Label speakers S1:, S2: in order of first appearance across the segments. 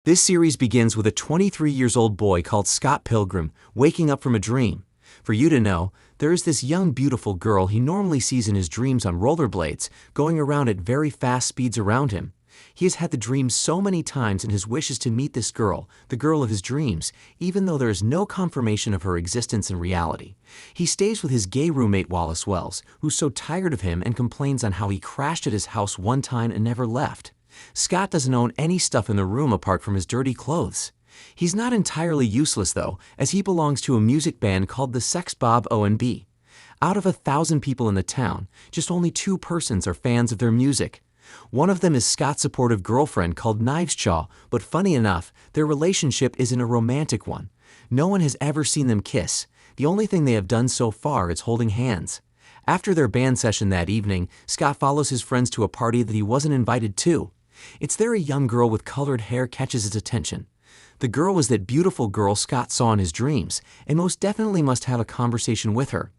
S1: This series begins with a 23-year-old boy called Scott Pilgrim waking up from a dream. For you to know, there is this young beautiful girl he normally sees in his dreams on rollerblades, going around at very fast speeds around him. He has had the dream so many times and his wish is to meet this girl, the girl of his dreams, even though there is no confirmation of her existence in reality. He stays with his gay roommate Wallace Wells, who's so tired of him and complains on how he crashed at his house one time and never left. Scott doesn't own any stuff in the room apart from his dirty clothes. He's not entirely useless though, as he belongs to a music band called the Sex Bob O&B. Out of 1,000 people in the town, just only 2 persons are fans of their music. One of them is Scott's supportive girlfriend called Knives Chaw, but funny enough, their relationship isn't a romantic one. No one has ever seen them kiss. The only thing they have done so far is holding hands. After their band session that evening, Scott follows his friends to a party that he wasn't invited to. It's there a young girl with colored hair catches his attention. The girl was that beautiful girl Scott saw in his dreams, and most definitely must have a conversation with her.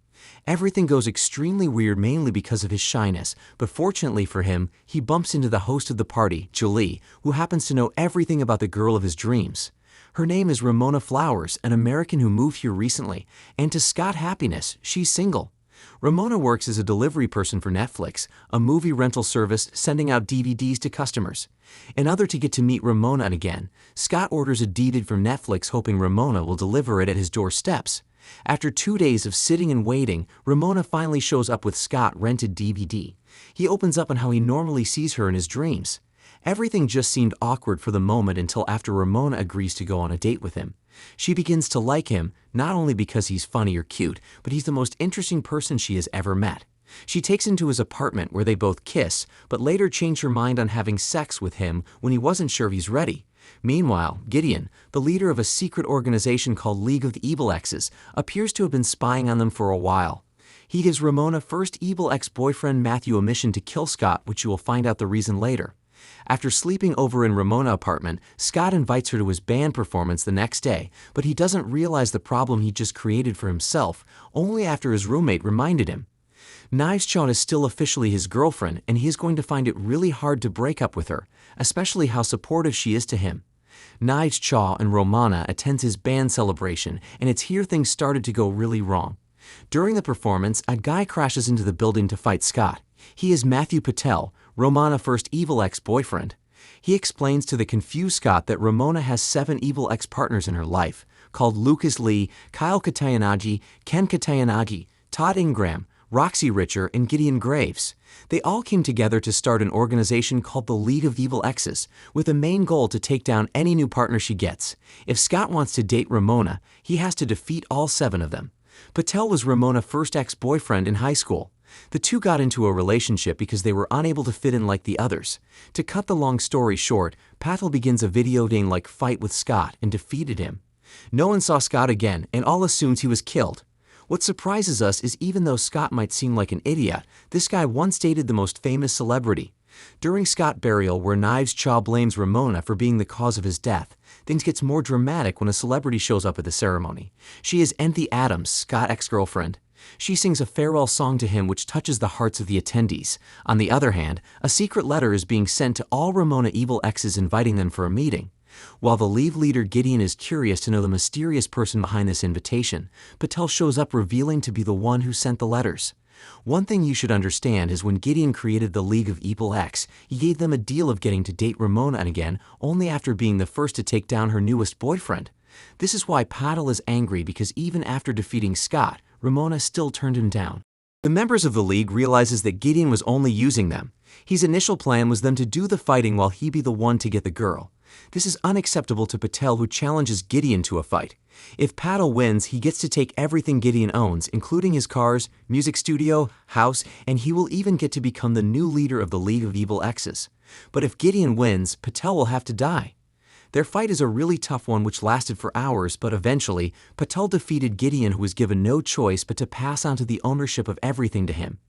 S1: Everything goes extremely weird mainly because of his shyness, but fortunately for him, he bumps into the host of the party, Julie, who happens to know everything about the girl of his dreams. Her name is Ramona Flowers, an American who moved here recently, and to Scott's happiness, she's single. Ramona works as a delivery person for Netflix, a movie rental service sending out DVDs to customers. In order to get to meet Ramona again, Scott orders a DVD from Netflix hoping Ramona will deliver it at his doorsteps. After 2 days of sitting and waiting, Ramona finally shows up with Scott's rented DVD. He opens up on how he normally sees her in his dreams. Everything just seemed awkward for the moment until after Ramona agrees to go on a date with him. She begins to like him, not only because he's funny or cute, but he's the most interesting person she has ever met. She takes him to his apartment where they both kiss, but later change her mind on having sex with him when he wasn't sure he's ready. Meanwhile, Gideon, the leader of a secret organization called League of the Evil Exes, appears to have been spying on them for a while. He gives Ramona first evil ex-boyfriend Matthew a mission to kill Scott, which you will find out the reason later. After sleeping over in Ramona's apartment, Scott invites her to his band performance the next day, but he doesn't realize the problem he just created for himself, only after his roommate reminded him. Knives Chaw is still officially his girlfriend, and he is going to find it really hard to break up with her, especially how supportive she is to him. Knives Chaw and Ramona attends his band celebration, and it's here things started to go really wrong. During the performance, a guy crashes into the building to fight Scott. He is Matthew Patel, Ramona's first evil ex-boyfriend. He explains to the confused Scott that Ramona has 7 evil ex-partners in her life, called Lucas Lee, Kyle Katayanagi, Ken Katayanagi, Todd Ingram, Roxy Richer, and Gideon Graves. They all came together to start an organization called the League of Evil Exes, with a main goal to take down any new partner she gets. If Scott wants to date Ramona, he has to defeat all 7 of them. Patel was Ramona's first ex-boyfriend in high school. The two got into a relationship because they were unable to fit in like the others. To cut the long story short, Patel begins a video game-like fight with Scott and defeated him. No one saw Scott again, and all assumes he was killed. What surprises us is even though Scott might seem like an idiot, this guy once dated the most famous celebrity. During Scott's burial, where Knives Chaw blames Ramona for being the cause of his death, things gets more dramatic when a celebrity shows up at the ceremony. She is Enthey Adams, Scott's ex-girlfriend. She sings a farewell song to him which touches the hearts of the attendees. On the other hand, a secret letter is being sent to all Ramona evil exes inviting them for a meeting. While the League leader Gideon is curious to know the mysterious person behind this invitation, Patel shows up revealing to be the one who sent the letters. One thing you should understand is when Gideon created the League of Evil X, he gave them a deal of getting to date Ramona again only after being the first to take down her newest boyfriend. This is why Patel is angry because even after defeating Scott, Ramona still turned him down. The members of the League realizes that Gideon was only using them. His initial plan was them to do the fighting while he be the one to get the girl. This is unacceptable to Patel, who challenges Gideon to a fight. If Patel wins, he gets to take everything Gideon owns, including his cars, music studio, house, and he will even get to become the new leader of the League of Evil Exes. But if Gideon wins, Patel will have to die. Their fight is a really tough one which lasted for hours, but eventually, Patel defeated Gideon, who was given no choice but to pass on to the ownership of everything to him.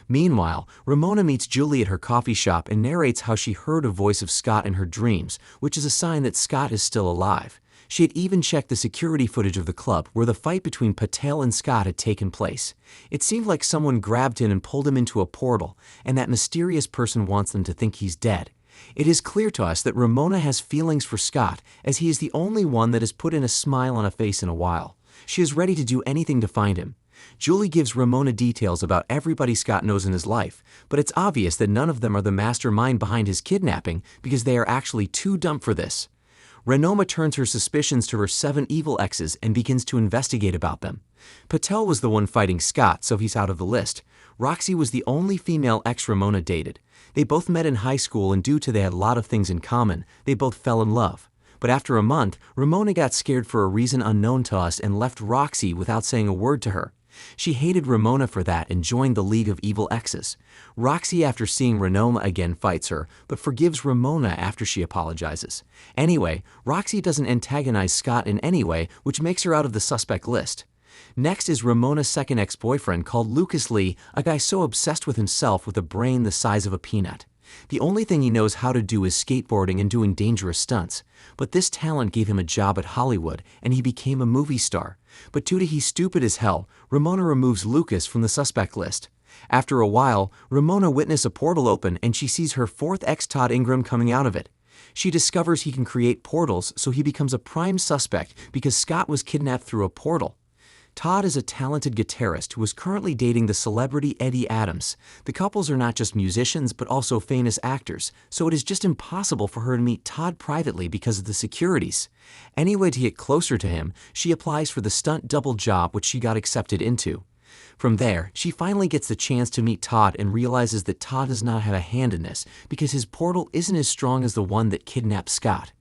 S1: Meanwhile, Ramona meets Julie at her coffee shop and narrates how she heard a voice of Scott in her dreams, which is a sign that Scott is still alive. She had even checked the security footage of the club where the fight between Patel and Scott had taken place. It seemed like someone grabbed him and pulled him into a portal, and that mysterious person wants them to think he's dead. It is clear to us that Ramona has feelings for Scott, as he is the only one that has put in a smile on a face in a while. She is ready to do anything to find him. Julie gives Ramona details about everybody Scott knows in his life, but it's obvious that none of them are the mastermind behind his kidnapping because they are actually too dumb for this. Ramona turns her suspicions to her 7 evil exes and begins to investigate about them. Patel was the one fighting Scott, so he's out of the list. Roxy was the only female ex Ramona dated. They both met in high school, and due to they had a lot of things in common, they both fell in love. But after a month, Ramona got scared for a reason unknown to us and left Roxy without saying a word to her. She hated Ramona for that and joined the League of Evil Exes. Roxy, after seeing Ramona again, fights her, but forgives Ramona after she apologizes. Anyway, Roxy doesn't antagonize Scott in any way, which makes her out of the suspect list. Next is Ramona's second ex-boyfriend called Lucas Lee, a guy so obsessed with himself with a brain the size of a peanut. The only thing he knows how to do is skateboarding and doing dangerous stunts. But this talent gave him a job at Hollywood, and he became a movie star. But due to he's stupid as hell, Ramona removes Lucas from the suspect list. After a while, Ramona witnesses a portal open and she sees her 4th ex Todd Ingram coming out of it. She discovers he can create portals, so he becomes a prime suspect because Scott was kidnapped through a portal. Todd is a talented guitarist who is currently dating the celebrity Eddie Adams. The couples are not just musicians but also famous actors, so it is just impossible for her to meet Todd privately because of the securities. Anyway, to get closer to him, she applies for the stunt double job, which she got accepted into. From there, she finally gets the chance to meet Todd and realizes that Todd does not have a hand in this because his portal isn't as strong as the one that kidnapped Scott.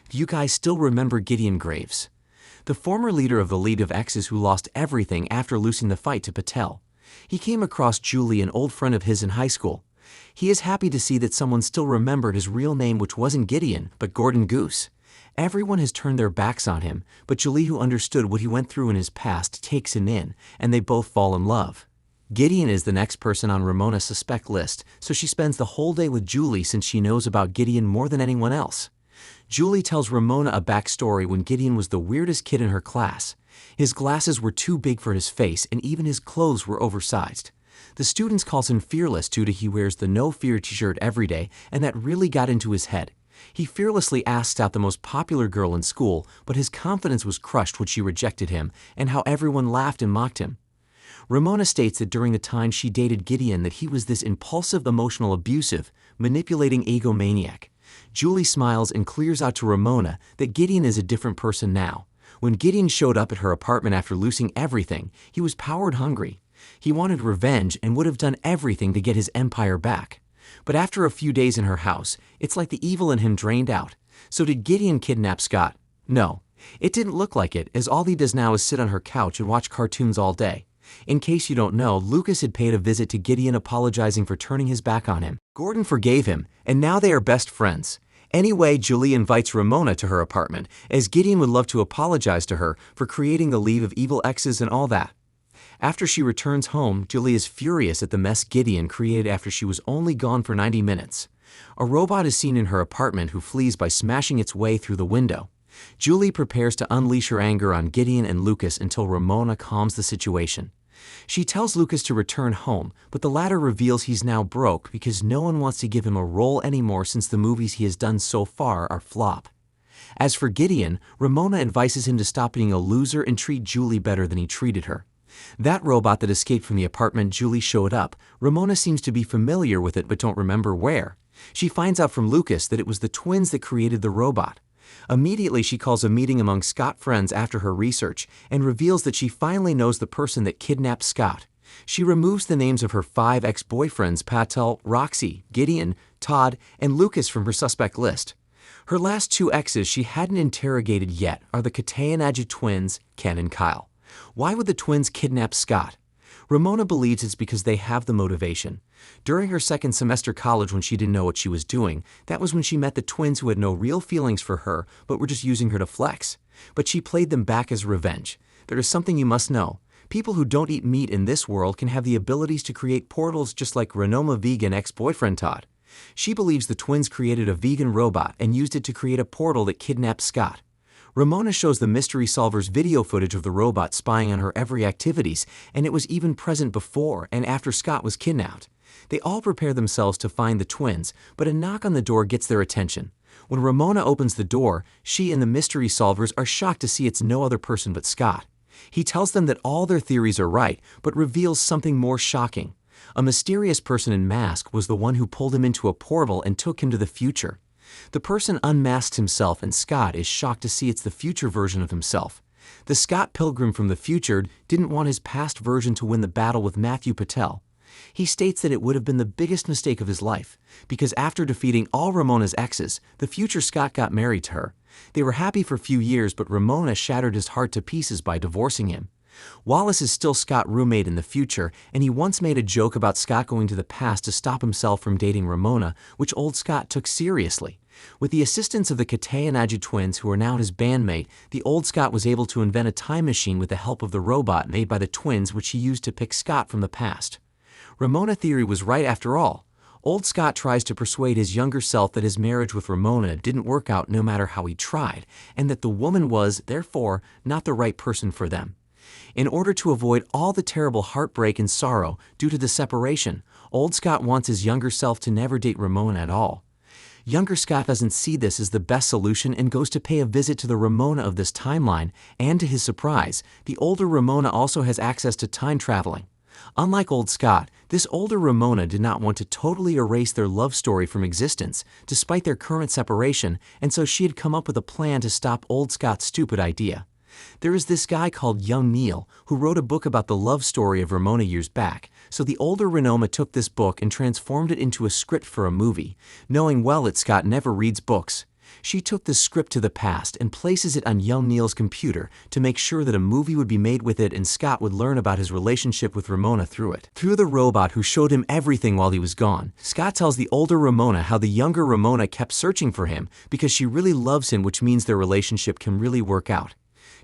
S1: Do you guys still remember Gideon Graves? The former leader of the League of Exes who lost everything after losing the fight to Patel. He came across Julie, an old friend of his in high school. He is happy to see that someone still remembered his real name, which wasn't Gideon, but Gordon Goose. Everyone has turned their backs on him, but Julie, who understood what he went through in his past, takes him in, and they both fall in love. Gideon is the next person on Ramona's suspect list, so she spends the whole day with Julie since she knows about Gideon more than anyone else. Julie tells Ramona a backstory when Gideon was the weirdest kid in her class. His glasses were too big for his face, and even his clothes were oversized. The students calls him fearless due to he wears the No Fear t-shirt every day, and that really got into his head. He fearlessly asked out the most popular girl in school, but his confidence was crushed when she rejected him, and how everyone laughed and mocked him. Ramona states that during the time she dated Gideon that he was this impulsive, emotional, abusive, manipulating egomaniac. Julie smiles and clears out to Ramona that Gideon is a different person now. When Gideon showed up at her apartment after losing everything, he was power-hungry. He wanted revenge and would have done everything to get his empire back. But after a few days in her house, it's like the evil in him drained out. So did Gideon kidnap Scott? No. It didn't look like it, as all he does now is sit on her couch and watch cartoons all day. In case you don't know, Lucas had paid a visit to Gideon apologizing for turning his back on him. Gordon forgave him, and now they are best friends. Anyway, Julie invites Ramona to her apartment, as Gideon would love to apologize to her for creating the League of Evil Exes and all that. After she returns home, Julie is furious at the mess Gideon created after she was only gone for 90 minutes. A robot is seen in her apartment who flees by smashing its way through the window. Julie prepares to unleash her anger on Gideon and Lucas until Ramona calms the situation. She tells Lucas to return home, but the latter reveals he's now broke because no one wants to give him a role anymore since the movies he has done so far are flop. As for Gideon, Ramona advises him to stop being a loser and treat Julie better than he treated her. That robot that escaped from the apartment Julie showed up, Ramona seems to be familiar with it but don't remember where. She finds out from Lucas that it was the twins that created the robot. Immediately she calls a meeting among Scott friends after her research and reveals that she finally knows the person that kidnapped Scott. She removes the names of her 5 ex-boyfriends Patel, Roxy, Gideon, Todd, and Lucas from her suspect list. Her last 2 exes she hadn't interrogated yet are the Katayanagi twins, Ken and Kyle. Why would the twins kidnap Scott? Ramona believes it's because they have the motivation. During her second semester college when she didn't know what she was doing, that was when she met the twins who had no real feelings for her but were just using her to flex. But she played them back as revenge. There is something you must know. People who don't eat meat in this world can have the abilities to create portals just like Renoma vegan ex-boyfriend Todd. She believes the twins created a vegan robot and used it to create a portal that kidnapped Scott. Ramona shows the mystery solver's video footage of the robot spying on her every activities, and it was even present before and after Scott was kidnapped. They all prepare themselves to find the twins, but a knock on the door gets their attention. When Ramona opens the door, she and the mystery solvers are shocked to see it's no other person but Scott. He tells them that all their theories are right, but reveals something more shocking. A mysterious person in mask was the one who pulled him into a portal and took him to the future. The person unmasks himself, and Scott is shocked to see it's the future version of himself. The Scott Pilgrim from the future didn't want his past version to win the battle with Matthew Patel. He states that it would have been the biggest mistake of his life, because after defeating all Ramona's exes, the future Scott got married to her. They were happy for a few years, but Ramona shattered his heart to pieces by divorcing him. Wallace is still Scott's roommate in the future, and he once made a joke about Scott going to the past to stop himself from dating Ramona, which old Scott took seriously. With the assistance of the Katay and Aju twins, who are now his bandmate, the old Scott was able to invent a time machine with the help of the robot made by the twins, which he used to pick Scott from the past. Ramona theory was right after all. Old Scott tries to persuade his younger self that his marriage with Ramona didn't work out no matter how he tried, and that the woman was, therefore, not the right person for them. In order to avoid all the terrible heartbreak and sorrow due to the separation, old Scott wants his younger self to never date Ramona at all. Younger Scott doesn't see this as the best solution and goes to pay a visit to the Ramona of this timeline, and to his surprise, the older Ramona also has access to time traveling. Unlike old Scott, this older Ramona did not want to totally erase their love story from existence, despite their current separation, and so she had come up with a plan to stop old Scott's stupid idea. There is this guy called young Neil, who wrote a book about the love story of Ramona years back, so the older Ramona took this book and transformed it into a script for a movie, knowing well that Scott never reads books. She took the script to the past and places it on young Neil's computer to make sure that a movie would be made with it, and Scott would learn about his relationship with Ramona through it. Through the robot who showed him everything while he was gone, Scott tells the older Ramona how the younger Ramona kept searching for him because she really loves him, which means their relationship can really work out.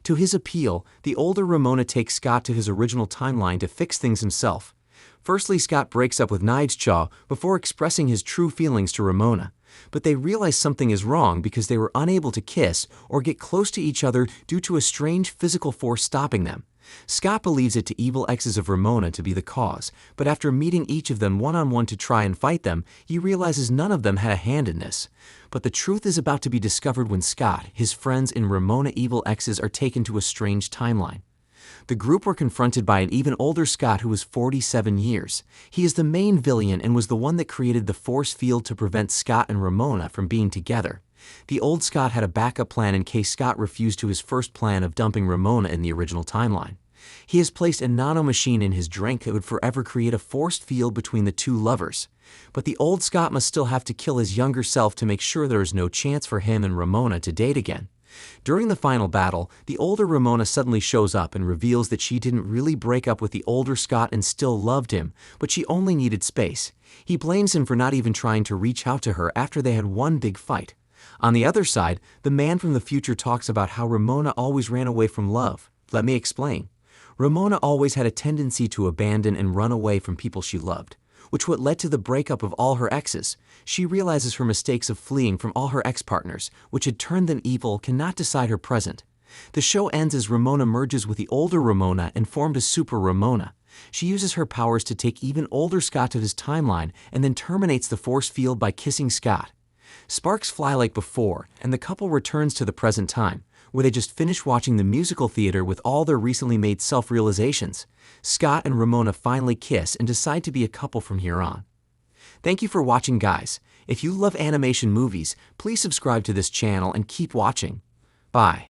S1: To his appeal, the older Ramona takes Scott to his original timeline to fix things himself. Firstly, Scott breaks up with Nightshaw before expressing his true feelings to Ramona. But they realize something is wrong because they were unable to kiss or get close to each other due to a strange physical force stopping them. Scott believes it to evil exes of Ramona to be the cause, but after meeting each of them one-on-one to try and fight them, he realizes none of them had a hand in this. But the truth is about to be discovered when Scott, his friends, and Ramona evil exes are taken to a strange timeline. The group were confronted by an even older Scott who was 47 years. He is the main villain and was the one that created the force field to prevent Scott and Ramona from being together. The old Scott had a backup plan in case Scott refused to his first plan of dumping Ramona in the original timeline. He has placed a nanomachine in his drink that would forever create a forced field between the two lovers. But the old Scott must still have to kill his younger self to make sure there is no chance for him and Ramona to date again. During the final battle, the older Ramona suddenly shows up and reveals that she didn't really break up with the older Scott and still loved him, but she only needed space. He blames him for not even trying to reach out to her after they had one big fight. On the other side, the man from the future talks about how Ramona always ran away from love. Let me explain. Ramona always had a tendency to abandon and run away from people she loved, which what led to the breakup of all her exes. She realizes her mistakes of fleeing from all her ex-partners, which had turned them evil, cannot decide her present. The show ends as Ramona merges with the older Ramona and formed a super Ramona. She uses her powers to take even older Scott to his timeline and then terminates the force field by kissing Scott. Sparks fly like before, and the couple returns to the present time, where they just finished watching the musical theater with all their recently made self-realizations. Scott and Ramona finally kiss and decide to be a couple from here on. Thank you for watching, guys. If you love animation movies, please subscribe to this channel and keep watching. Bye.